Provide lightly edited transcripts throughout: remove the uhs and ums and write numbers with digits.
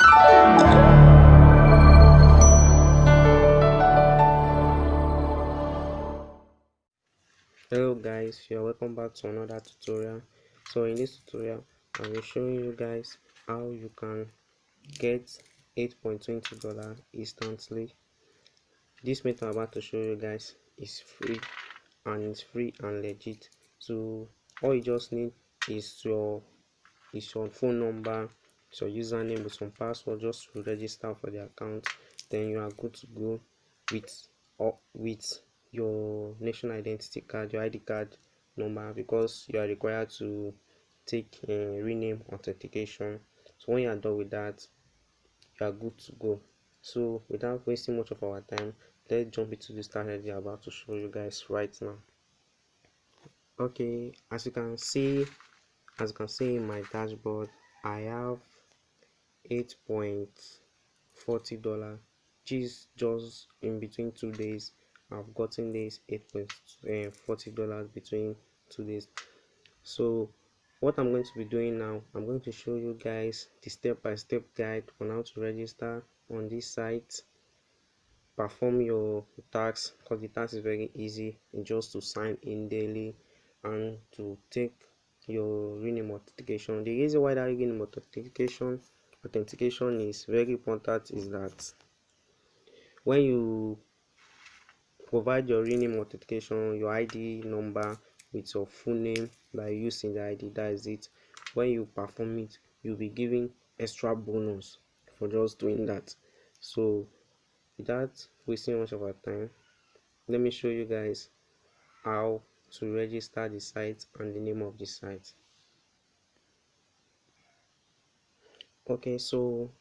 Hello guys, you're welcome back to another tutorial. So in this tutorial I will show you guys how you can get $8.20 instantly. This method I'm about to show you guys is free, and it's free and legit. So all you just need is your phone number, your username with some password just to register for the account. Then you are good to go with your national identity card, your ID card number, because you are required to take rename authentication. So when you are done with that, you are good to go. So without wasting much of our time, let's jump into the strategy I'm about to show you guys right now. Okay, as you can see in my dashboard, I have $8.40, which is just in between 2 days. I've gotten this $8.40 between 2 days. So what I'm going to be doing now, I'm going to show you guys the step-by-step guide on how to register on this site, perform your task, because the task is very easy. It's just to sign in daily and to take your rename authentication. The reason why that rename authentication is very important is that when you provide your rename authentication, your ID number with your full name that you use in the ID, that is it. When you perform it, you'll be giving extra bonus for just doing that. So without wasting much of our time, let me show you guys how to register the site and the name of the site. Okay, so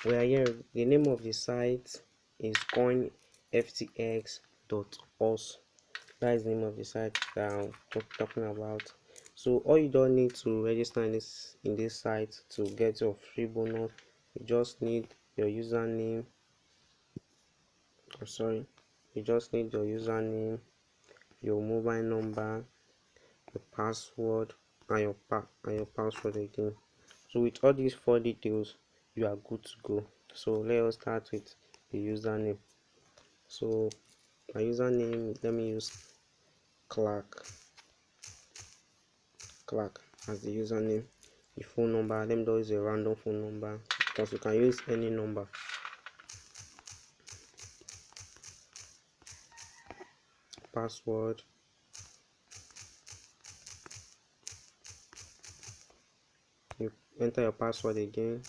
we are here. The name of the site is coinftx.us. That is the name of the site that I'm talking about. So all you don't need to register in this site to get your free bonus, you just need your username. You just need your username, your mobile number, your password, and your password again. So with all these 4 details, you are good to go. So let us start with the username. So my username, let me use Clark as the username. The phone number, let me use a random phone number, because you can use any number. Password, you enter your password again.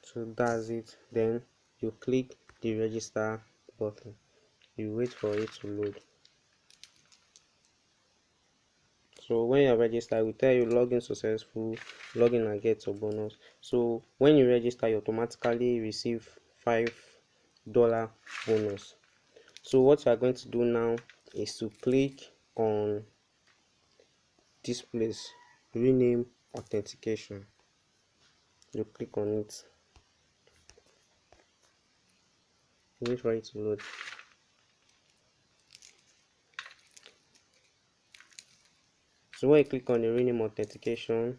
So that's it. Then you click the register button. You wait for it to load. So when you're registered, we tell you login successful, login and get your bonus. So when you register, you automatically receive $5 bonus. So what you are going to do now is to click on this place, rename authentication. You click on it. Wait for it to load. So when you click on the rename authentication,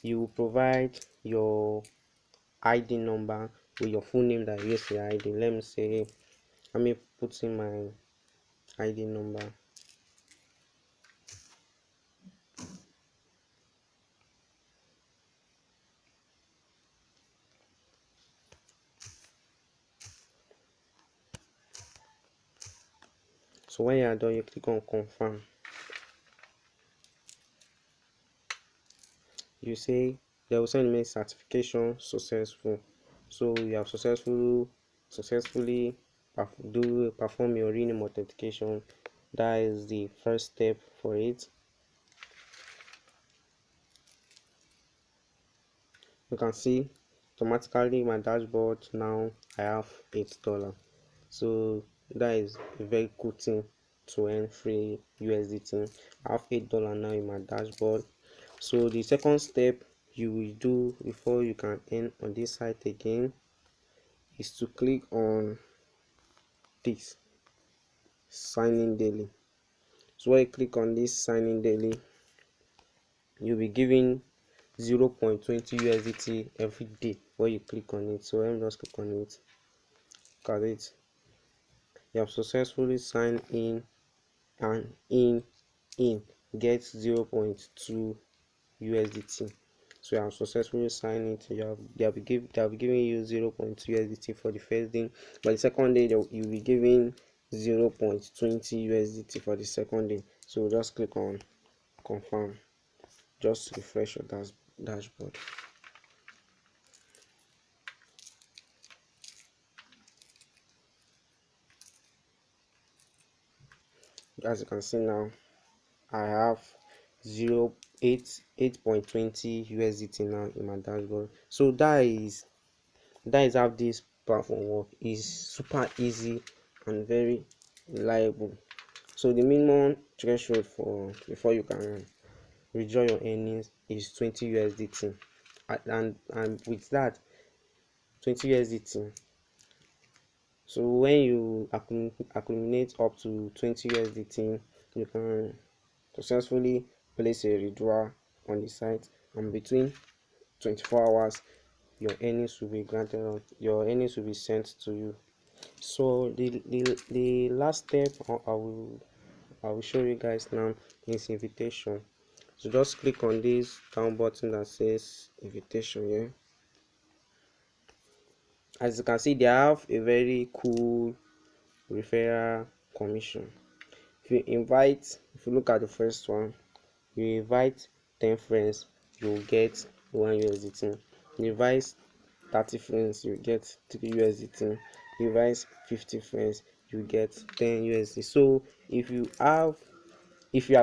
you will provide your ID number with your full name that you use the ID. Let me put in my ID number. So when you are done, you click on confirm. You say they will send me certification successful. So you have successfully perform your rename authentication. That is the first step for it. You can see automatically my dashboard now I have $8. So that is a very good thing to earn free USDT. I have $8 now in my dashboard. So the second step you will do before you can earn on this site again is to click on this sign in daily. So when you click on this sign in daily, you'll be given 0.20 USDT every day when you click on it. So let me just click on it. Look at it. You have successfully signed in, and in gets 0.2 USDT. So you have successfully signed it. They'll be giving you 0.2 USDT for the first day, but the second day you'll be giving 0.20 USDT for the second day. So just click on confirm. Just refresh your dashboard. As you can see now, I have 8.20 USDT now in my dashboard. So that is how this platform work. Is super easy and very reliable. So the minimum threshold for before you can withdraw your earnings is 20 USDT, and with that 20 USDT, so when you accumulate up to 20 USDT, you can successfully place a withdrawal on the site, and between 24 hours your earnings will be your earnings will be sent to you. So the last step I will show you guys now is invitation. So just click on this down button that says invitation here. As you can see, they have a very cool referral commission. If you look at the first one, you invite 10 friends, you'll get 1 USDT. You invite 30 friends, you get 3 USDT. You invite 50 friends, you get 10 USD. So if you are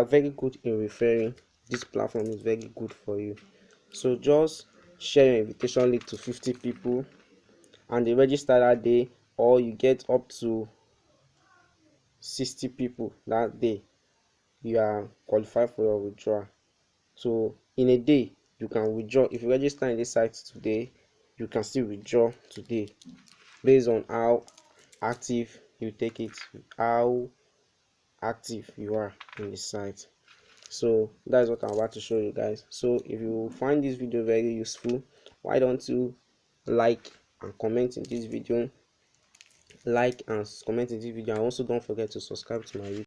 very good in referring, this platform is very good for you. So just share your invitation link to 50 people and they register that day, or you get up to 60 people that day, you are qualified for your withdrawal. So in a day you can withdraw. If you register in this site today, you can still withdraw today based on how active you take it, how active you are in the site. So that's what I'm about to show you guys. So if you find this video very useful, why don't you like and comment in this video, and also don't forget to subscribe to my YouTube.